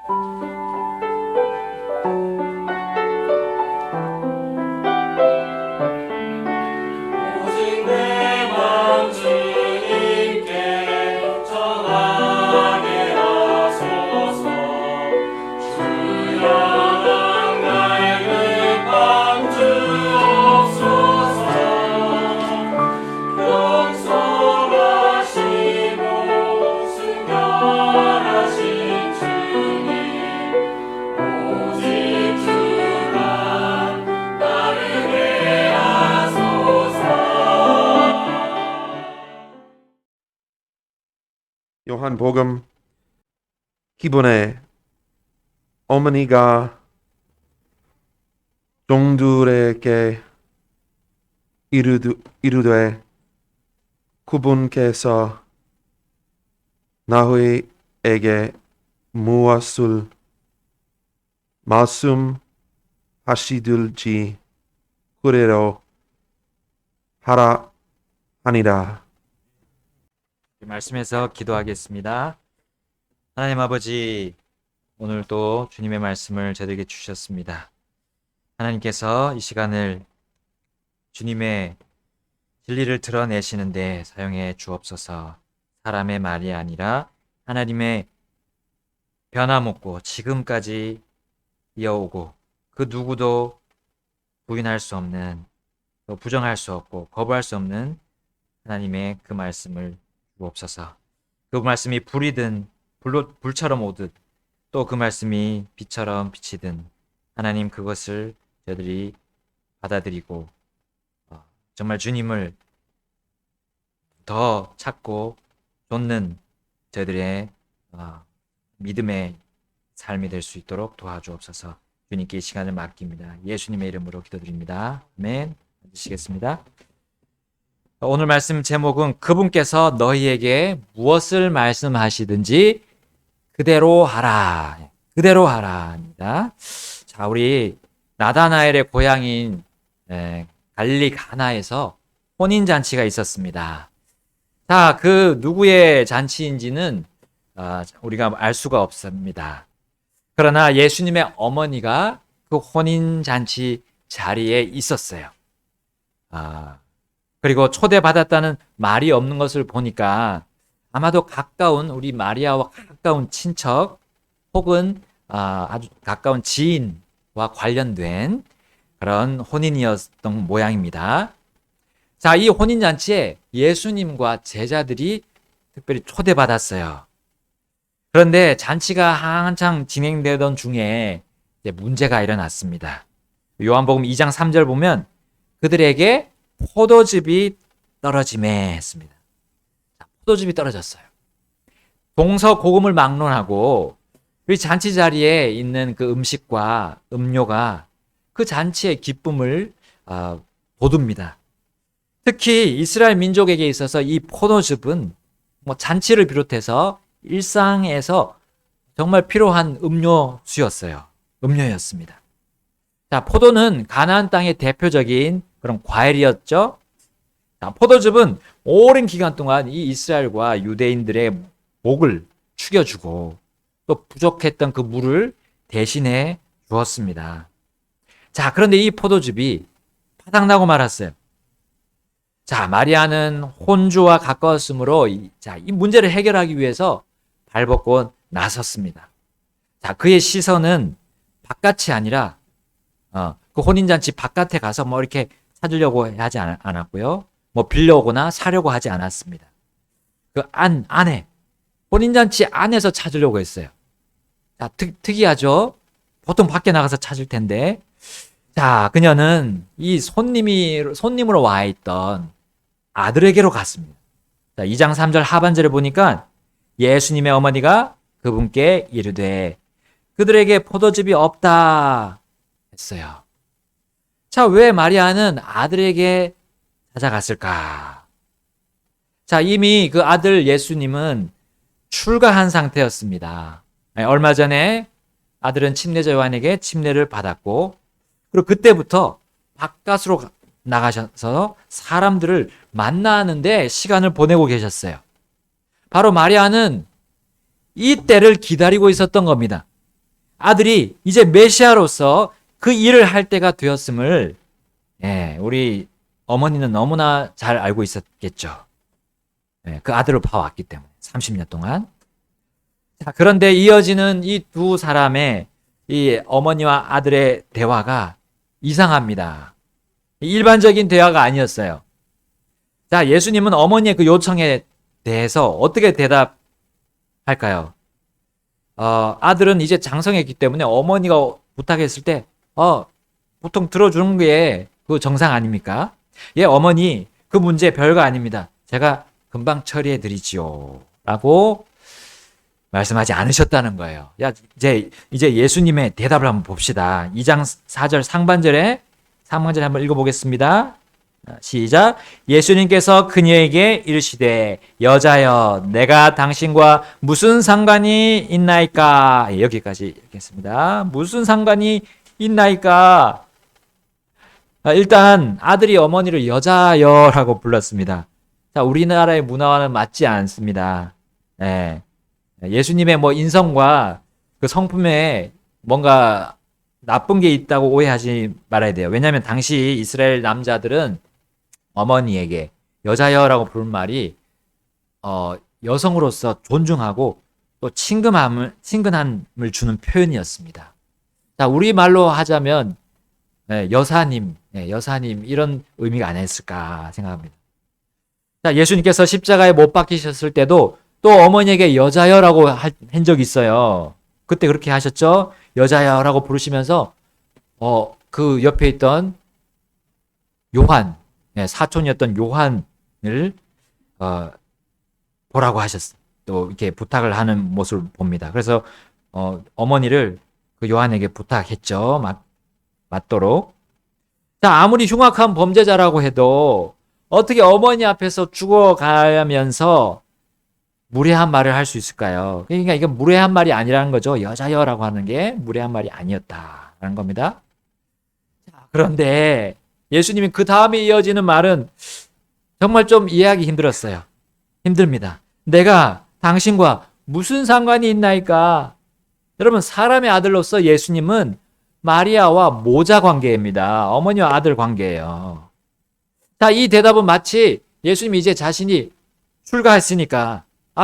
오직 내 맘 주님께 정하게 하소서. 주여 나의 급함 주옵소서. 겸손하시고 순결하신 주님, 오직 주라 따르게 하소서. 요한복음 기본에 어머니가 종들에게 이르되 그분께서 너희에게 무엇을 말씀하시든지 그대로 하라 하니라. 말씀에서 기도하겠습니다. 하나님 아버지, 오늘 또 주님의 말씀을 저희에게 주셨습니다. 하나님께서 이 시간을 주님의 진리를 드러내시는데 사용해 주옵소서. 사람의 말이 아니라 하나님의 변함없고 지금까지 이어오고 그 누구도 부인할 수 없는, 또 부정할 수 없고 거부할 수 없는 하나님의 그 말씀을 주옵소서. 그 말씀이 불이든 불처럼 오듯 또 그 말씀이 빛처럼 비치든 하나님 그것을 저희들이 받아들이고 정말 주님을 더 찾고 쫓는 저희들의 믿음의 삶이 될 수 있도록 도와주옵소서. 주님께 이 시간을 맡깁니다. 예수님의 이름으로 기도드립니다. 아멘. 앉으시겠습니다. 오늘 말씀 제목은 그분께서 너희에게 무엇을 말씀하시든지 그대로 하라. 그대로 하라입니다. 자, 우리 나다나엘의 고향인 갈릴리 가나에서 혼인잔치가 있었습니다. 자, 그 누구의 잔치인지는 우리가 알 수가 없습니다. 그러나 예수님의 어머니가 그 혼인잔치 자리에 있었어요. 그리고 초대받았다는 말이 없는 것을 보니까 아마도 가까운 우리 마리아와 가까운 친척 혹은 아주 가까운 지인과 관련된 그런 혼인이었던 모양입니다. 자, 이 혼인잔치에 예수님과 제자들이 특별히 초대받았어요. 그런데 잔치가 한창 진행되던 중에 이제 문제가 일어났습니다. 요한복음 2장 3절 보면 그들에게 포도즙이 떨어지매 했습니다. 포도즙이 떨어졌어요. 동서고금을 막론하고 이 잔치 자리에 있는 그 음식과 음료가 그 잔치의 기쁨을 돋웁니다. 특히 이스라엘 민족에게 있어서 이 포도즙은 뭐 잔치를 비롯해서 일상에서 정말 필요한 음료수였어요. 음료였습니다. 자, 포도는 가나안 땅의 대표적인 그런 과일이었죠. 자, 포도즙은 오랜 기간 동안 이 이스라엘과 유대인들의 목을 축여주고 또 부족했던 그 물을 대신해 주었습니다. 자, 그런데 이 포도즙이 바닥나고 말았어요. 자, 마리아는 혼주와 가까웠으므로 이 문제를 해결하기 위해서 발벗고 나섰습니다. 자, 그의 시선은 바깥이 아니라 그 혼인잔치 바깥에 가서 뭐 이렇게 찾으려고 하지 않았고요. 뭐 빌려오거나 사려고 하지 않았습니다. 그 안에 혼인잔치 안에서 찾으려고 했어요. 자, 특이하죠? 보통 밖에 나가서 찾을 텐데. 자, 그녀는 이 손님으로 와 있던 아들에게로 갔습니다. 자, 2장 3절 하반절에 보니까 예수님의 어머니가 그분께 이르되 그들에게 포도즙이 없다 했어요. 자, 왜 마리아는 아들에게 찾아갔을까? 자, 이미 그 아들 예수님은 출가한 상태였습니다. 얼마 전에 아들은 침례자 요한에게 침례를 받았고, 그리고 그때부터 바깥으로 나가셔서 사람들을 만나는데 시간을 보내고 계셨어요. 바로 마리아는 이 때를 기다리고 있었던 겁니다. 아들이 이제 메시아로서 그 일을 할 때가 되었음을 우리 어머니는 너무나 잘 알고 있었겠죠. 그 아들을 봐왔기 때문에 30년 동안. 자, 그런데 이어지는 이 두 사람의 이 어머니와 아들의 대화가 이상합니다. 일반적인 대화가 아니었어요. 자, 예수님은 어머니의 그 요청에 대해서 어떻게 대답할까요? 아들은 이제 장성했기 때문에 어머니가 부탁했을 때, 보통 들어주는 게 그 정상 아닙니까? 예, 어머니, 그 문제 별거 아닙니다. 제가 금방 처리해 드리지요. 라고 말씀하지 않으셨다는 거예요. 야, 이제 예수님의 대답을 한번 봅시다. 2장 4절 상반절에 한번 읽어보겠습니다. 시작. 예수님께서 그녀에게 이르시되 여자여 내가 당신과 무슨 상관이 있나이까. 여기까지 읽겠습니다. 무슨 상관이 있나이까. 일단 아들이 어머니를 여자여라고 불렀습니다. 자, 우리나라의 문화와는 맞지 않습니다. 예수님의 인성과 그 성품에 뭔가 나쁜 게 있다고 오해하지 말아야 돼요. 왜냐하면 당시 이스라엘 남자들은 어머니에게 여자여라고 부른 말이 여성으로서 존중하고 또 친근함을 주는 표현이었습니다. 자, 우리말로 하자면 여사님 이런 의미가 아니었을까 생각합니다. 자, 예수님께서 십자가에 못 박히셨을 때도 또 어머니에게 여자여라고 한 적이 있어요. 그때 그렇게 하셨죠? 여자여라고 부르시면서 그 옆에 있던 요한, 사촌이었던 요한을 보라고 하셨어요. 또 이렇게 부탁을 하는 모습을 봅니다. 그래서 어머니를 그 요한에게 부탁했죠. 맞도록. 자, 아무리 흉악한 범죄자라고 해도 어떻게 어머니 앞에서 죽어가면서 무례한 말을 할 수 있을까요? 그러니까 이건 무례한 말이 아니라는 거죠. 여자여라고 하는 게 무례한 말이 아니었다라는 겁니다. 자, 그런데 예수님이 그 다음에 이어지는 말은 정말 좀 이해하기 힘들었어요. 힘듭니다. 내가 당신과 무슨 상관이 있나이까? 여러분, 사람의 아들로서 예수님은 마리아와 모자 관계입니다. 어머니와 아들 관계예요. 자, 이 대답은 마치 예수님이 이제 자신이 출가했으니까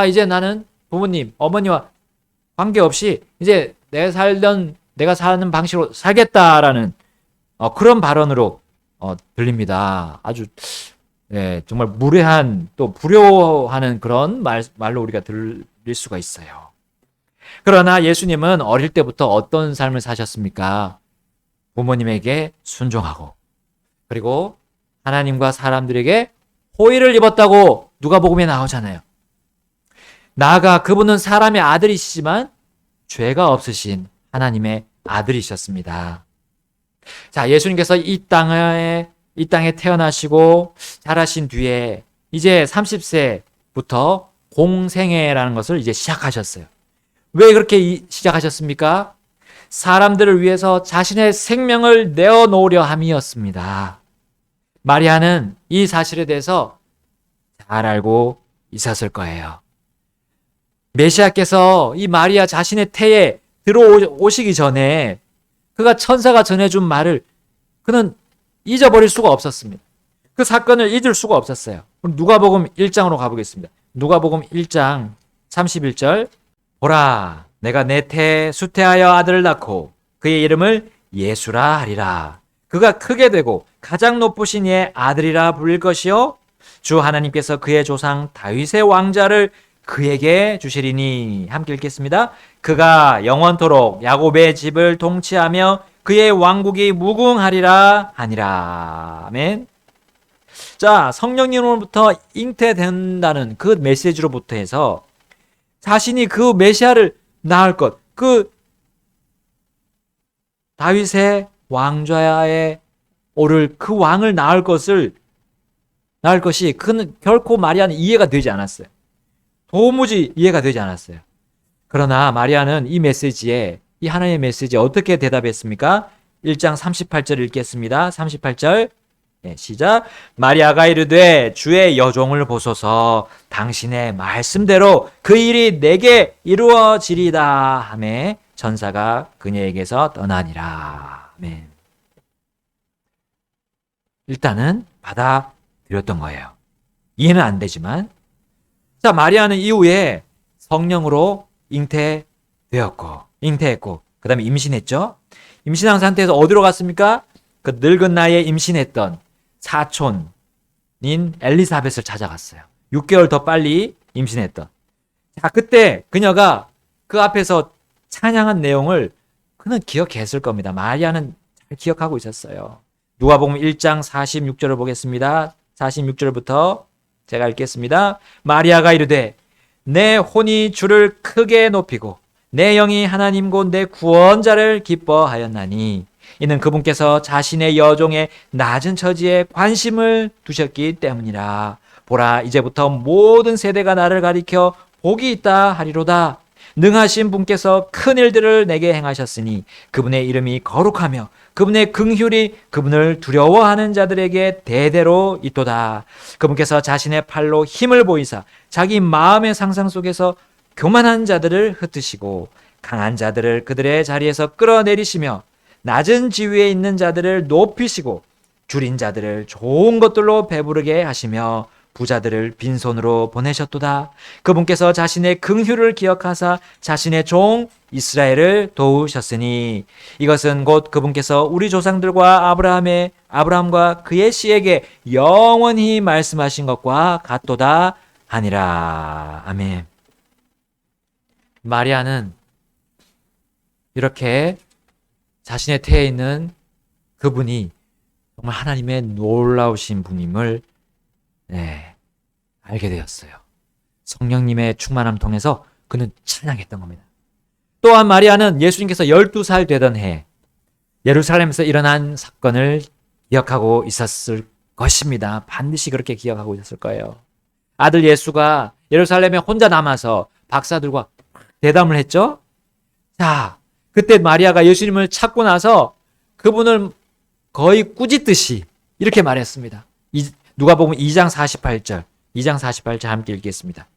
이제 나는 부모님, 어머니와 관계없이 이제 내가 사는 방식으로 살겠다라는 그런 발언으로 들립니다. 아주 정말 무례한 또 불효하는 그런 말로 우리가 들릴 수가 있어요. 그러나 예수님은 어릴 때부터 어떤 삶을 사셨습니까? 부모님에게 순종하고 그리고 하나님과 사람들에게 호의를 입었다고 누가복음에 나오잖아요. 나아가 그분은 사람의 아들이시지만 죄가 없으신 하나님의 아들이셨습니다. 자, 예수님께서 이 땅에 태어나시고 자라신 뒤에 이제 30세부터 공생애라는 것을 이제 시작하셨어요. 왜 그렇게 시작하셨습니까? 사람들을 위해서 자신의 생명을 내어놓으려 함이었습니다. 마리아는 이 사실에 대해서 잘 알고 있었을 거예요. 메시아께서 이 마리아 자신의 태에 들어오시기 전에 그가 천사가 전해준 말을 그는 잊어버릴 수가 없었습니다. 그 사건을 잊을 수가 없었어요. 그럼 누가복음 1장으로 가보겠습니다. 누가복음 1장 31절. 보라, 내가 내 태에 수태하여 아들을 낳고 그의 이름을 예수라 하리라. 그가 크게 되고 가장 높으신 이의 아들이라 불릴 것이요 주 하나님께서 그의 조상 다윗의 왕자를 그에게 주시리니. 함께 읽겠습니다. 그가 영원토록 야곱의 집을 통치하며 그의 왕국이 무궁하리라 하니라. 아멘. 자, 성령님으로부터 잉태된다는 그 메시지로부터 해서 자신이 그 메시아를 낳을 것, 그 다윗의 왕좌에 오를 그 왕을 낳을 것이 그는 결코 마리아는 이해가 되지 않았어요. 도무지 이해가 되지 않았어요. 그러나 마리아는 이 메시지에, 이 하나님의 메시지에 어떻게 대답했습니까? 1장 38절 읽겠습니다. 38절 시작. 마리아가 이르되 주의 여종을 보소서 당신의 말씀대로 그 일이 내게 이루어지리다 하매 천사가 그녀에게서 떠나니라. 아멘. 일단은 받아들였던 거예요. 이해는 안 되지만. 자, 마리아는 이후에 성령으로 잉태했고, 그 다음에 임신했죠. 임신한 상태에서 어디로 갔습니까? 그 늙은 나이에 임신했던 사촌인 엘리사벳을 찾아갔어요. 6개월 더 빨리 임신했던. 자, 그때 그녀가 그 앞에서 찬양한 내용을 그는 기억했을 겁니다. 마리아는 잘 기억하고 있었어요. 누가복음 1장 46절을 보겠습니다. 46절부터 제가 읽겠습니다. 마리아가 이르되 내 혼이 주를 크게 높이고 내 영이 하나님 곧 내 구원자를 기뻐하였나니 이는 그분께서 자신의 여종의 낮은 처지에 관심을 두셨기 때문이라. 보라, 이제부터 모든 세대가 나를 가리켜 복이 있다 하리로다. 능하신 분께서 큰 일들을 내게 행하셨으니 그분의 이름이 거룩하며 그분의 긍휼이 그분을 두려워하는 자들에게 대대로 있도다. 그분께서 자신의 팔로 힘을 보이사 자기 마음의 상상 속에서 교만한 자들을 흩으시고 강한 자들을 그들의 자리에서 끌어내리시며 낮은 지위에 있는 자들을 높이시고 줄인 자들을 좋은 것들로 배부르게 하시며 부자들을 빈손으로 보내셨도다. 그분께서 자신의 긍휼을 기억하사 자신의 종 이스라엘을 도우셨으니 이것은 곧 그분께서 우리 조상들과 아브라함과 그의 씨에게 영원히 말씀하신 것과 같도다 하니라. 아멘. 마리아는 이렇게 자신의 태에 있는 그분이 정말 하나님의 놀라우신 분임을 알게 되었어요. 성령님의 충만함 통해서 그는 찬양했던 겁니다. 또한 마리아는 예수님께서 12살 되던 해 예루살렘에서 일어난 사건을 기억하고 있었을 것입니다. 반드시 그렇게 기억하고 있었을 거예요. 아들 예수가 예루살렘에 혼자 남아서 박사들과 대담을 했죠. 자, 그때 마리아가 예수님을 찾고 나서 그분을 거의 꾸짖듯이 이렇게 말했습니다. 누가복음 2장 48절 함께 읽겠습니다.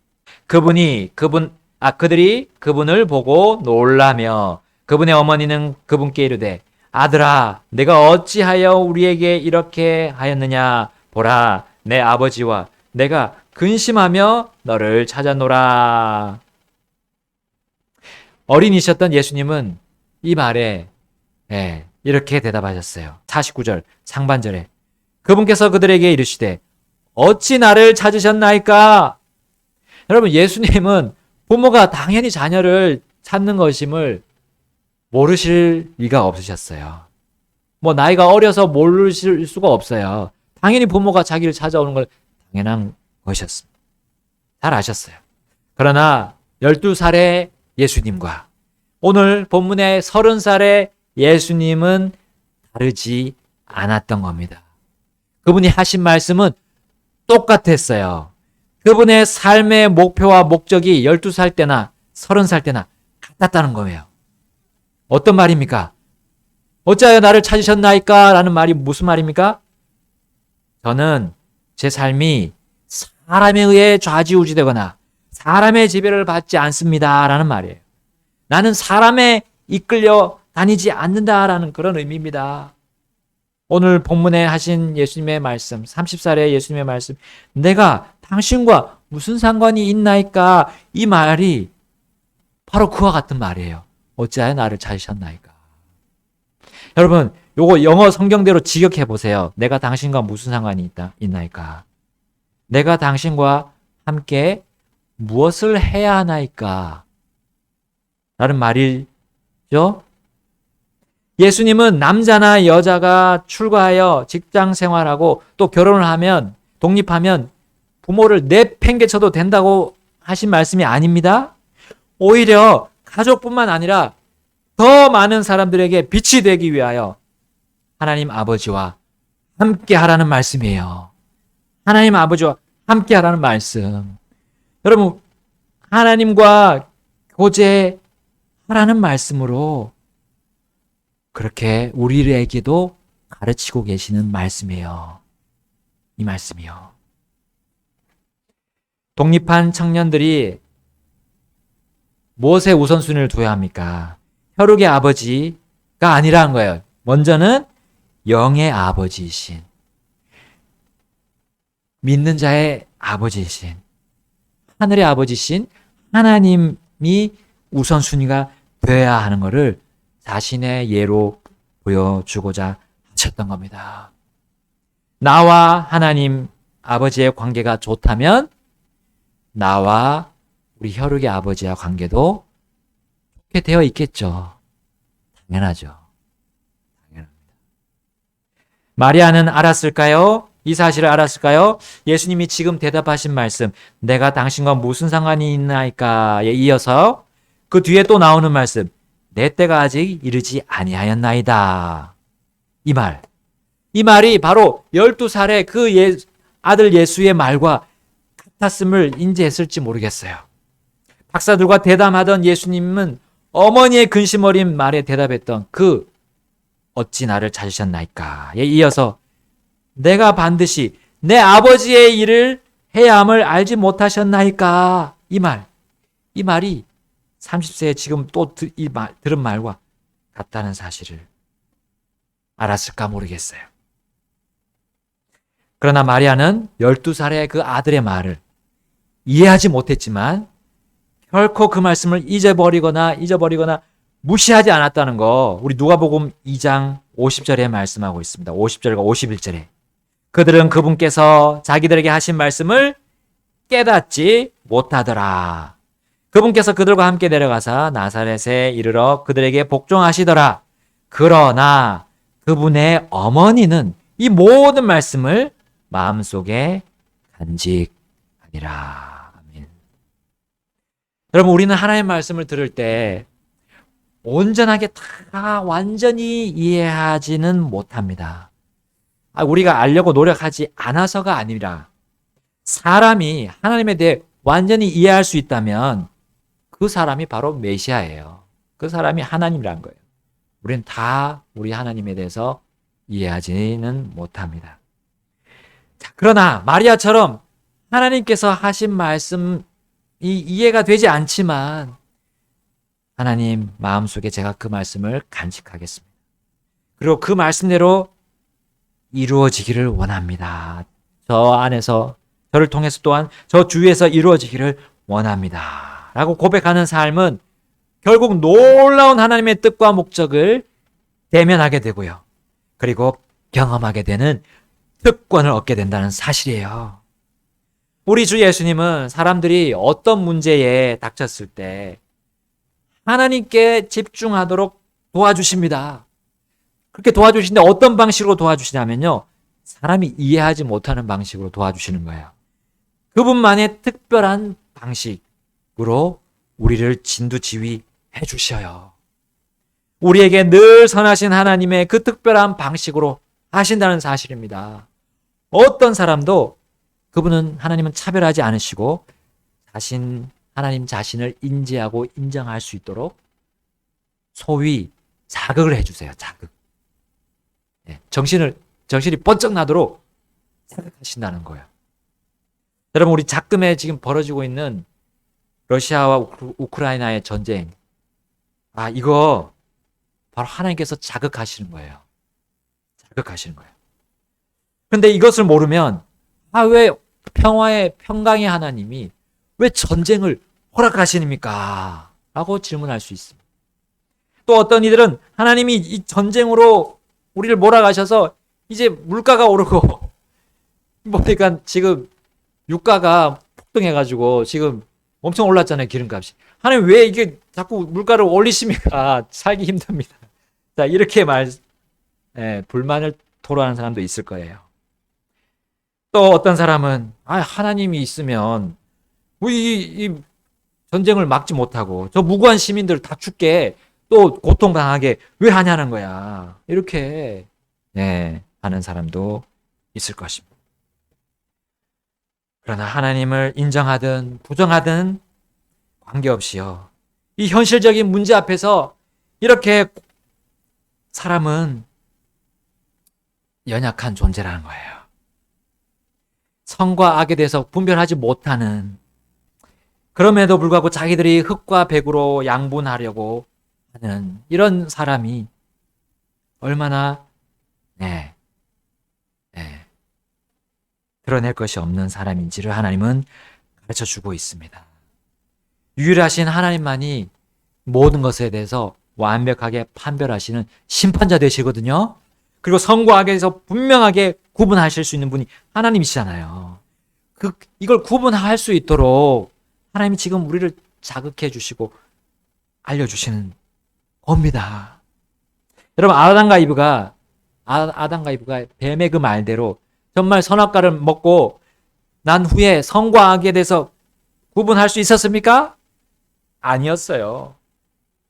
그들이 그분을 보고 놀라며 그분의 어머니는 그분께 이르되 아들아, 내가 어찌하여 우리에게 이렇게 하였느냐? 보라, 내 아버지와 내가 근심하며 너를 찾아노라. 어린이셨던 예수님은 이 말에 이렇게 대답하셨어요. 49절 상반절에 그분께서 그들에게 이르시되 어찌 나를 찾으셨나이까? 여러분, 예수님은 부모가 당연히 자녀를 찾는 것임을 모르실 리가 없으셨어요. 나이가 어려서 모르실 수가 없어요. 당연히 부모가 자기를 찾아오는 걸 당연한 것이었습니다. 잘 아셨어요. 그러나 12살의 예수님과 오늘 본문의 30살의 예수님은 다르지 않았던 겁니다. 그분이 하신 말씀은 똑같았어요. 그분의 삶의 목표와 목적이 12살 때나 30살 때나 같았다는 거예요. 어떤 말입니까? 어찌하여 나를 찾으셨나이까? 라는 말이 무슨 말입니까? 저는 제 삶이 사람에 의해 좌지우지되거나 사람의 지배를 받지 않습니다. 라는 말이에요. 나는 사람에 이끌려 다니지 않는다라는 그런 의미입니다. 오늘 본문에 하신 예수님의 말씀, 30살의 예수님의 말씀, 내가 당신과 무슨 상관이 있나이까? 이 말이 바로 그와 같은 말이에요. 어찌하여 나를 찾으셨나이까? 여러분, 요거 영어 성경대로 직역해 보세요. 내가 당신과 무슨 상관이 있나이까? 내가 당신과 함께 무엇을 해야 하나이까? 라는 말이죠. 예수님은 남자나 여자가 출가하여 직장 생활하고 또 결혼을 하면, 독립하면 부모를 내팽개쳐도 된다고 하신 말씀이 아닙니다. 오히려 가족뿐만 아니라 더 많은 사람들에게 빛이 되기 위하여 하나님 아버지와 함께 하라는 말씀이에요. 하나님 아버지와 함께 하라는 말씀. 여러분, 하나님과 교제하라는 말씀으로 그렇게 우리에게도 가르치고 계시는 말씀이에요. 이 말씀이요. 독립한 청년들이 무엇에 우선순위를 둬야 합니까? 혈육의 아버지가 아니라는 거예요. 먼저는 영의 아버지이신, 믿는 자의 아버지이신, 하늘의 아버지이신 하나님이 우선순위가 되어야 하는 것을 자신의 예로 보여주고자 하셨던 겁니다. 나와 하나님 아버지의 관계가 좋다면 나와 우리 혈육의 아버지와 관계도 좋게 되어 있겠죠. 당연하죠. 당연합니다. 마리아는 알았을까요? 이 사실을 알았을까요? 예수님이 지금 대답하신 말씀, 내가 당신과 무슨 상관이 있나이까에 이어서 그 뒤에 또 나오는 말씀, 내 때가 아직 이르지 아니하였나이다. 이 말이 바로 12살의 그 아들 예수의 말과 같았음을 인지했을지 모르겠어요. 박사들과 대담하던 예수님은 어머니의 근심 어린 말에 대답했던 그 어찌 나를 찾으셨나이까에 이어서 내가 반드시 내 아버지의 일을 해야 함을 알지 못하셨나이까. 이 말이 30세에 지금 또 들은 말과 같다는 사실을 알았을까 모르겠어요. 그러나 마리아는 12살의 그 아들의 말을 이해하지 못했지만 결코 그 말씀을 잊어버리거나 무시하지 않았다는 거 우리 누가복음 2장 50절에 말씀하고 있습니다. 50절과 51절에 그들은 그분께서 자기들에게 하신 말씀을 깨닫지 못하더라. 그분께서 그들과 함께 내려가사 나사렛에 이르러 그들에게 복종하시더라. 그러나 그분의 어머니는 이 모든 말씀을 마음속에 간직하니라. 아멘. 여러분, 우리는 하나님의 말씀을 들을 때 온전하게 다 완전히 이해하지는 못합니다. 우리가 알려고 노력하지 않아서가 아니라 사람이 하나님에 대해 완전히 이해할 수 있다면 그 사람이 바로 메시아예요. 그 사람이 하나님이란 거예요. 우리는 다 우리 하나님에 대해서 이해하지는 못합니다. 자, 그러나 마리아처럼 하나님께서 하신 말씀이 이해가 되지 않지만 하나님 마음속에 제가 그 말씀을 간직하겠습니다. 그리고 그 말씀대로 이루어지기를 원합니다. 저 안에서 저를 통해서 또한 저 주위에서 이루어지기를 원합니다. 라고 고백하는 삶은 결국 놀라운 하나님의 뜻과 목적을 대면하게 되고요. 그리고 경험하게 되는 특권을 얻게 된다는 사실이에요. 우리 주 예수님은 사람들이 어떤 문제에 닥쳤을 때 하나님께 집중하도록 도와주십니다. 그렇게 도와주시는데 어떤 방식으로 도와주시냐면요. 사람이 이해하지 못하는 방식으로 도와주시는 거예요. 그분만의 특별한 방식으로 우리를 진두지휘해 주셔요. 우리에게 늘 선하신 하나님의 그 특별한 방식으로 하신다는 사실입니다. 어떤 사람도 그분은 하나님은 차별하지 않으시고 하나님 자신을 인지하고 인정할 수 있도록 소위 자극을 해주세요. 자극. 정신이 번쩍 나도록 자극하신다는 거예요. 여러분, 우리 작금에 지금 벌어지고 있는 러시아와 우크라이나의 전쟁, 이거 바로 하나님께서 자극하시는 거예요. 자극하시는 거예요. 그런데 이것을 모르면 왜 평강의 하나님이 왜 전쟁을 허락하시니까? 라고 질문할 수 있습니다. 또 어떤 이들은 하나님이 이 전쟁으로 우리를 몰아가셔서 이제 물가가 오르고 보니까 지금 유가가 폭등해가지고 지금 엄청 올랐잖아요. 기름값이. 하나님 왜 이게 자꾸 물가를 올리십니까? 살기 힘듭니다. 자, 이렇게 불만을 토로하는 사람도 있을 거예요. 또 어떤 사람은 하나님이 있으면 이 전쟁을 막지 못하고 저 무고한 시민들 다 죽게 또 고통당하게 왜 하냐는 거야. 이렇게 하는 사람도 있을 것입니다. 그러나 하나님을 인정하든 부정하든 관계없이요. 이 현실적인 문제 앞에서 이렇게 사람은 연약한 존재라는 거예요. 선과 악에 대해서 분별하지 못하는, 그럼에도 불구하고 자기들이 흙과 백으로 양분하려고 하는 이런 사람이 얼마나 드러낼 것이 없는 사람인지를 하나님은 가르쳐 주고 있습니다. 유일하신 하나님만이 모든 것에 대해서 완벽하게 판별하시는 심판자 되시거든요. 그리고 선과 악에서 분명하게 구분하실 수 있는 분이 하나님이시잖아요. 이걸 구분할 수 있도록 하나님이 지금 우리를 자극해 주시고 알려주시는 겁니다. 여러분, 아담과 이브가 뱀의 그 말대로 정말 선악과를 먹고 난 후에 선과 악에 대해서 구분할 수 있었습니까? 아니었어요.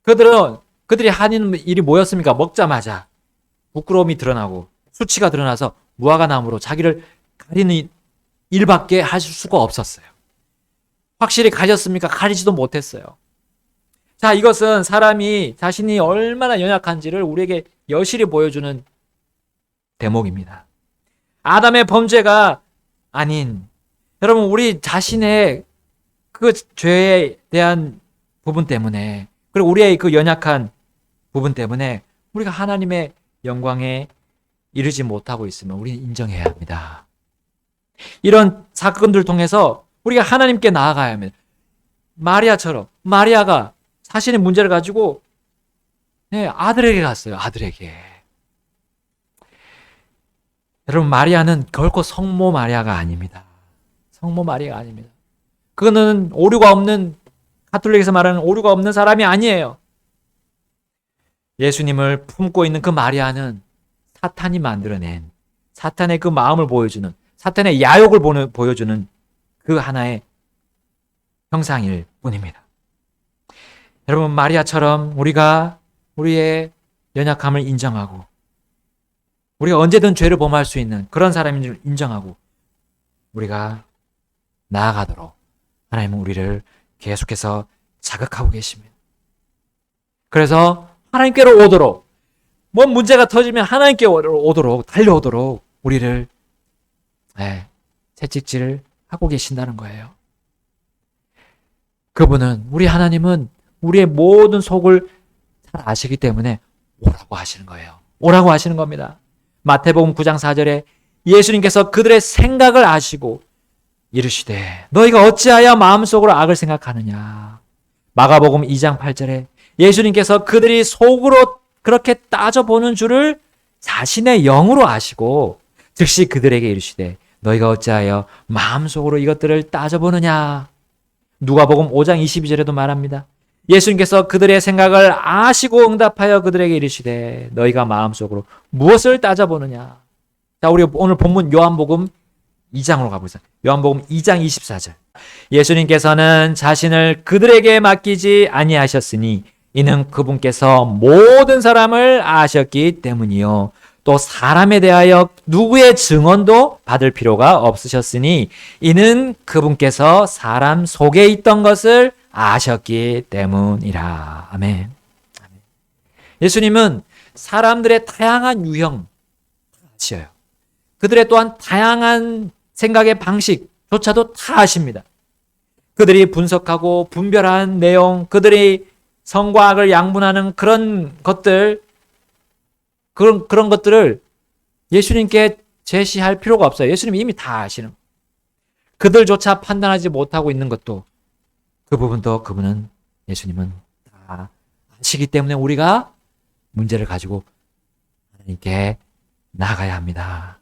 그들이 하는 일이 뭐였습니까? 먹자마자 부끄러움이 드러나고 수치가 드러나서 무화과나무로 자기를 가리는 일밖에 할 수가 없었어요. 확실히 가렸습니까? 가리지도 못했어요. 자, 이것은 사람이 자신이 얼마나 연약한지를 우리에게 여실히 보여주는 대목입니다. 아담의 범죄가 아닌, 여러분, 우리 자신의 그 죄에 대한 부분 때문에, 그리고 우리의 그 연약한 부분 때문에 우리가 하나님의 영광에 이르지 못하고 있으면 우리는 인정해야 합니다. 이런 사건들을 통해서 우리가 하나님께 나아가야 합니다. 마리아처럼, 마리아가 자신의 문제를 가지고 아들에게 갔어요. 아들에게. 여러분, 마리아는 결코 성모 마리아가 아닙니다. 성모 마리아가 아닙니다. 그거는 오류가 없는, 가톨릭에서 말하는 오류가 없는 사람이 아니에요. 예수님을 품고 있는 그 마리아는 사탄이 만들어낸, 사탄의 그 마음을 보여주는, 사탄의 야욕을 보여주는 그 하나의 형상일 뿐입니다. 여러분, 마리아처럼 우리가 우리의 연약함을 인정하고 우리가 언제든 죄를 범할 수 있는 그런 사람인 줄 인정하고 우리가 나아가도록 하나님은 우리를 계속해서 자극하고 계십니다. 그래서 하나님께로 오도록, 뭔 문제가 터지면 하나님께 오도록, 달려오도록 우리를 채찍질을 하고 계신다는 거예요. 그분은, 우리 하나님은 우리의 모든 속을 잘 아시기 때문에 오라고 하시는 거예요. 오라고 하시는 겁니다. 마태복음 9장 4절에 예수님께서 그들의 생각을 아시고 이르시되 너희가 어찌하여 마음속으로 악을 생각하느냐. 마가복음 2장 8절에 예수님께서 그들이 속으로 그렇게 따져보는 줄을 자신의 영으로 아시고 즉시 그들에게 이르시되 너희가 어찌하여 마음속으로 이것들을 따져보느냐. 누가복음 5장 22절에도 말합니다. 예수님께서 그들의 생각을 아시고 응답하여 그들에게 이르시되 너희가 마음속으로 무엇을 따져보느냐. 자, 우리 오늘 본문 요한복음 2장으로 가보겠습니다. 요한복음 2장 24절. 예수님께서는 자신을 그들에게 맡기지 아니하셨으니 이는 그분께서 모든 사람을 아셨기 때문이요. 또 사람에 대하여 누구의 증언도 받을 필요가 없으셨으니 이는 그분께서 사람 속에 있던 것을 아셨기 때문이라. 아멘. 예수님은 사람들의 다양한 유형 아셔요. 그들의 또한 다양한 생각의 방식조차도 다 아십니다. 그들이 분석하고 분별한 내용, 그들이 선과 악을 양분하는 그런 것들을 예수님께 제시할 필요가 없어요. 예수님이 이미 다 아시는 거예요. 그들조차 판단하지 못하고 있는 것도 그 부분도 그분은, 예수님은 다 아시기 때문에 우리가 문제를 가지고 하나님께 나가야 합니다.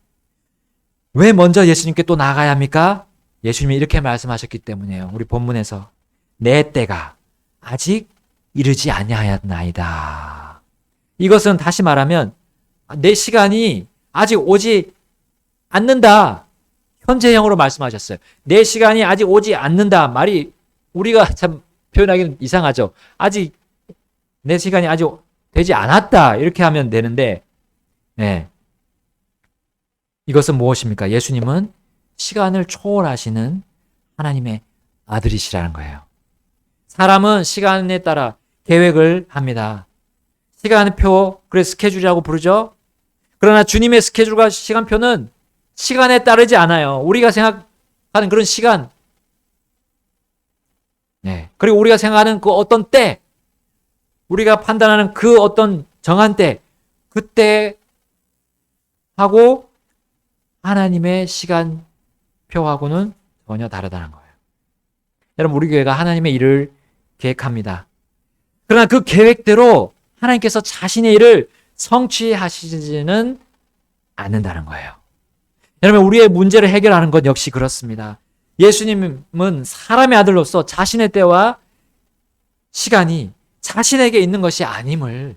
왜 먼저 예수님께 또 나가야 합니까? 예수님이 이렇게 말씀하셨기 때문에요. 우리 본문에서 내 때가 아직 이르지 아니하였나이다. 이것은 다시 말하면 내 시간이 아직 오지 않는다. 현재형으로 말씀하셨어요. 내 시간이 아직 오지 않는다. 말이 우리가 참 표현하기는 이상하죠. 아직 내 시간이 아직 되지 않았다. 이렇게 하면 되는데, 이것은 무엇입니까? 예수님은 시간을 초월하시는 하나님의 아들이시라는 거예요. 사람은 시간에 따라 계획을 합니다. 시간표, 그래 스케줄이라고 부르죠. 그러나 주님의 스케줄과 시간표는 시간에 따르지 않아요. 우리가 생각하는 그런 시간, 그리고 우리가 생각하는 그 어떤 때, 우리가 판단하는 그 어떤 정한 때, 그때 하고 하나님의 시간표하고는 전혀 다르다는 거예요. 여러분, 우리 교회가 하나님의 일을 계획합니다. 그러나 그 계획대로 하나님께서 자신의 일을 성취하시지는 않는다는 거예요. 여러분, 우리의 문제를 해결하는 것 역시 그렇습니다. 예수님은 사람의 아들로서 자신의 때와 시간이 자신에게 있는 것이 아님을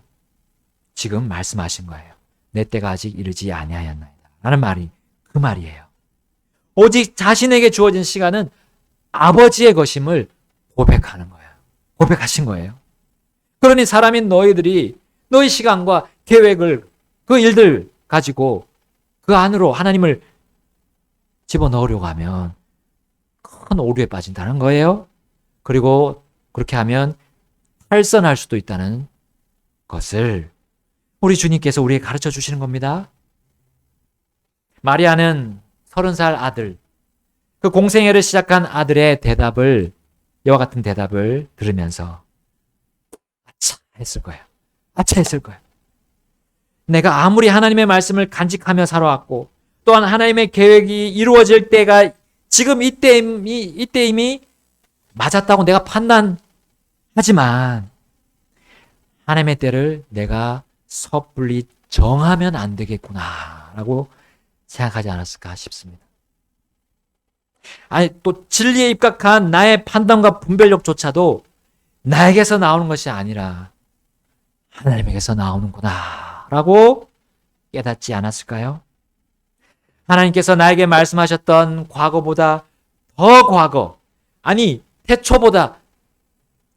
지금 말씀하신 거예요. 내 때가 아직 이르지 아니하였나이다 라는 말이 그 말이에요. 오직 자신에게 주어진 시간은 아버지의 것임을 고백하는 거예요. 고백하신 거예요. 그러니 사람인 너희들이 너희 시간과 계획을, 그 일들 가지고 그 안으로 하나님을 집어넣으려고 하면 큰 오류에 빠진다는 거예요. 그리고 그렇게 하면 탈선할 수도 있다는 것을 우리 주님께서 우리에게 가르쳐 주시는 겁니다. 마리아는 30살 아들, 그 공생애를 시작한 아들의 대답을, 이와 같은 대답을 들으면서 아차 했을 거예요. 아차 했을 거예요. 내가 아무리 하나님의 말씀을 간직하며 살아왔고 또한 하나님의 계획이 이루어질 때가 지금 이때임이 맞았다고 내가 판단하지만 하나님의 때를 내가 섣불리 정하면 안 되겠구나 라고 생각하지 않았을까 싶습니다. 아니, 또 진리에 입각한 나의 판단과 분별력조차도 나에게서 나오는 것이 아니라 하나님에게서 나오는구나 라고 깨닫지 않았을까요? 하나님께서 나에게 말씀하셨던 과거보다 더 과거, 아니 태초보다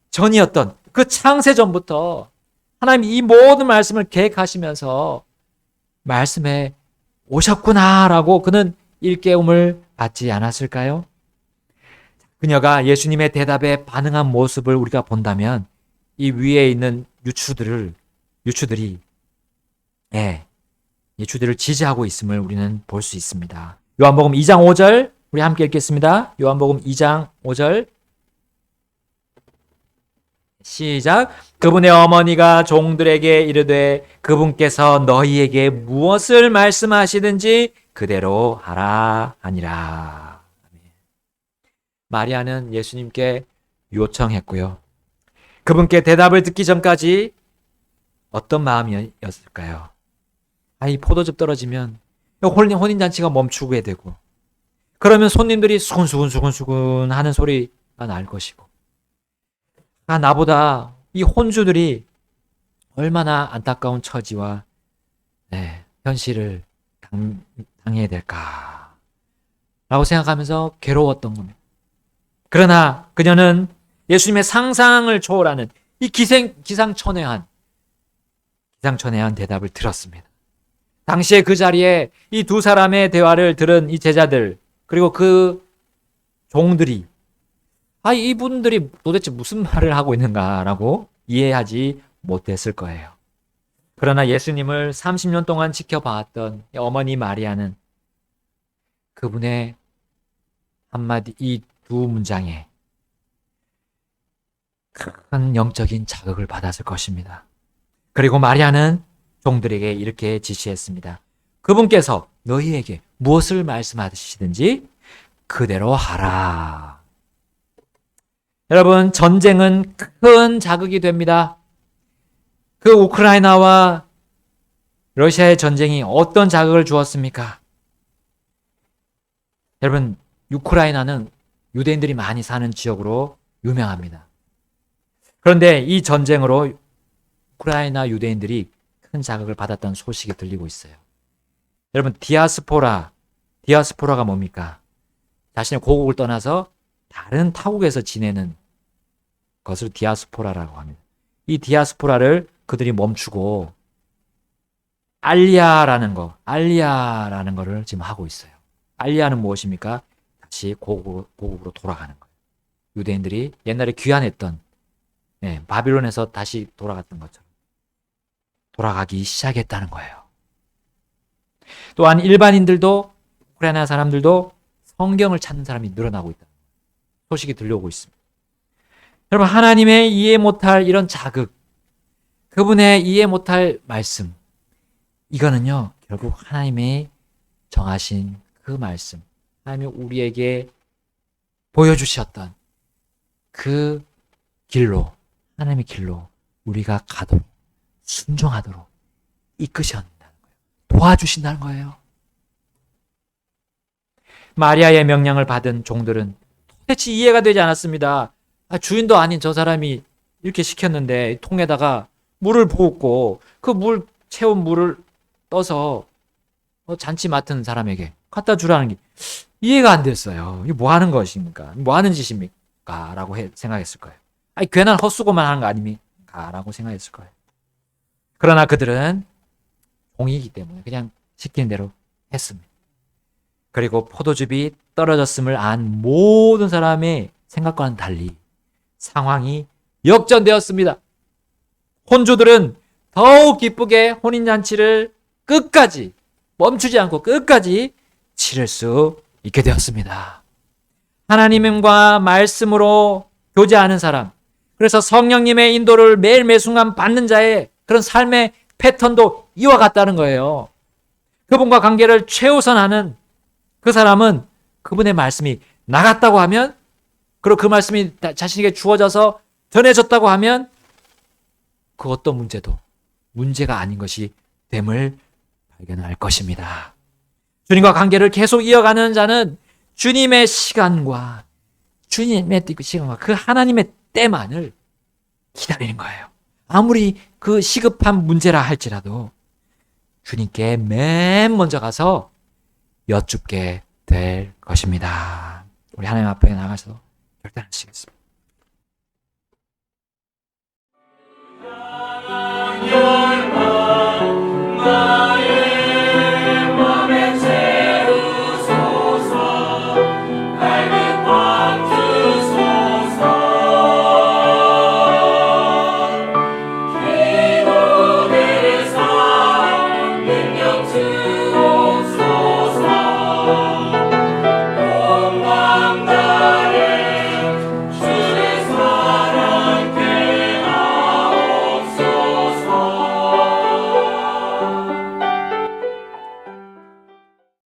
전이었던 그 창세 전부터 하나님 이 모든 말씀을 계획하시면서 말씀해 오셨구나라고 그는 일깨움을 받지 않았을까요? 그녀가 예수님의 대답에 반응한 모습을 우리가 본다면 이 위에 있는 유추들이 이 주들을 지지하고 있음을 우리는 볼 수 있습니다. 요한복음 2장 5절 우리 함께 읽겠습니다. 요한복음 2장 5절 시작. 그분의 어머니가 종들에게 이르되 그분께서 너희에게 무엇을 말씀하시든지 그대로 하라 하니라. 마리아는 예수님께 요청했고요. 그분께 대답을 듣기 전까지 어떤 마음이었을까요? 이 포도즙 떨어지면 혼인잔치가 멈추게 되고 그러면 손님들이 수근수근 하는 소리가 날 것이고 나보다 이 혼주들이 얼마나 안타까운 처지와 현실을 당해야 될까 라고 생각하면서 괴로웠던 겁니다. 그러나 그녀는 예수님의 상상을 초월하는 이 기상천외한 대답을 들었습니다. 당시에 그 자리에 이 두 사람의 대화를 들은 이 제자들 그리고 그 종들이 이분들이 도대체 무슨 말을 하고 있는가라고 이해하지 못했을 거예요. 그러나 예수님을 30년 동안 지켜봤던 어머니 마리아는 그분의 한마디 이 두 문장에 큰 영적인 자극을 받았을 것입니다. 그리고 마리아는 종들에게 이렇게 지시했습니다. 그분께서 너희에게 무엇을 말씀하시든지 그대로 하라. 여러분, 전쟁은 큰 자극이 됩니다. 그 우크라이나와 러시아의 전쟁이 어떤 자극을 주었습니까? 여러분, 우크라이나는 유대인들이 많이 사는 지역으로 유명합니다. 그런데 이 전쟁으로 우크라이나 유대인들이 큰 자극을 받았다는 소식이 들리고 있어요. 여러분, 디아스포라가 뭡니까? 자신의 고국을 떠나서 다른 타국에서 지내는 것을 디아스포라라고 합니다. 이 디아스포라를 그들이 멈추고 알리아라는 거를 지금 하고 있어요. 알리아는 무엇입니까? 다시 고국으로 돌아가는 거예요. 유대인들이 옛날에 귀환했던 바빌론에서 다시 돌아갔던 것처럼 돌아가기 시작했다는 거예요. 또한 일반인들도 우크라이나 사람들도 성경을 찾는 사람이 늘어나고 있다. 소식이 들려오고 있습니다. 여러분, 하나님의 이해 못할 이런 자극, 그분의 이해 못할 말씀, 이거는요 결국 하나님이 정하신 그 말씀, 하나님이 우리에게 보여주셨던 그 길로, 하나님의 길로 우리가 가도록, 순종하도록 이끄신다는 거예요. 도와주신다는 거예요. 마리아의 명령을 받은 종들은 도대체 이해가 되지 않았습니다. 주인도 아닌 저 사람이 이렇게 시켰는데 통에다가 물을 붓고 그 물 채운 물을 떠서 잔치 맡은 사람에게 갖다 주라는 게 이해가 안 됐어요. 이게 뭐 하는 것입니까? 뭐 하는 짓입니까? 라고 생각했을 거예요. 괜한 헛수고만 하는 거 아닙니까? 라고 생각했을 거예요. 그러나 그들은 종이기 때문에 그냥 시키는 대로 했습니다. 그리고 포도즙이 떨어졌음을 안 모든 사람의 생각과는 달리 상황이 역전되었습니다. 혼주들은 더욱 기쁘게 혼인잔치를 끝까지 멈추지 않고 끝까지 치를 수 있게 되었습니다. 하나님과 말씀으로 교제하는 사람, 그래서 성령님의 인도를 매일 매순간 받는 자의 그런 삶의 패턴도 이와 같다는 거예요. 그분과 관계를 최우선하는 그 사람은 그분의 말씀이 나갔다고 하면, 그리고 그 말씀이 자신에게 주어져서 전해졌다고 하면 그 어떤 문제도 문제가 아닌 것이 됨을 발견할 것입니다. 주님과 관계를 계속 이어가는 자는 주님의 시간과 그 하나님의 때만을 기다리는 거예요. 아무리 그 시급한 문제라 할지라도 주님께 맨 먼저 가서 여쭙게 될 것입니다. 우리 하나님 앞에 나가서 결단하시겠습니다.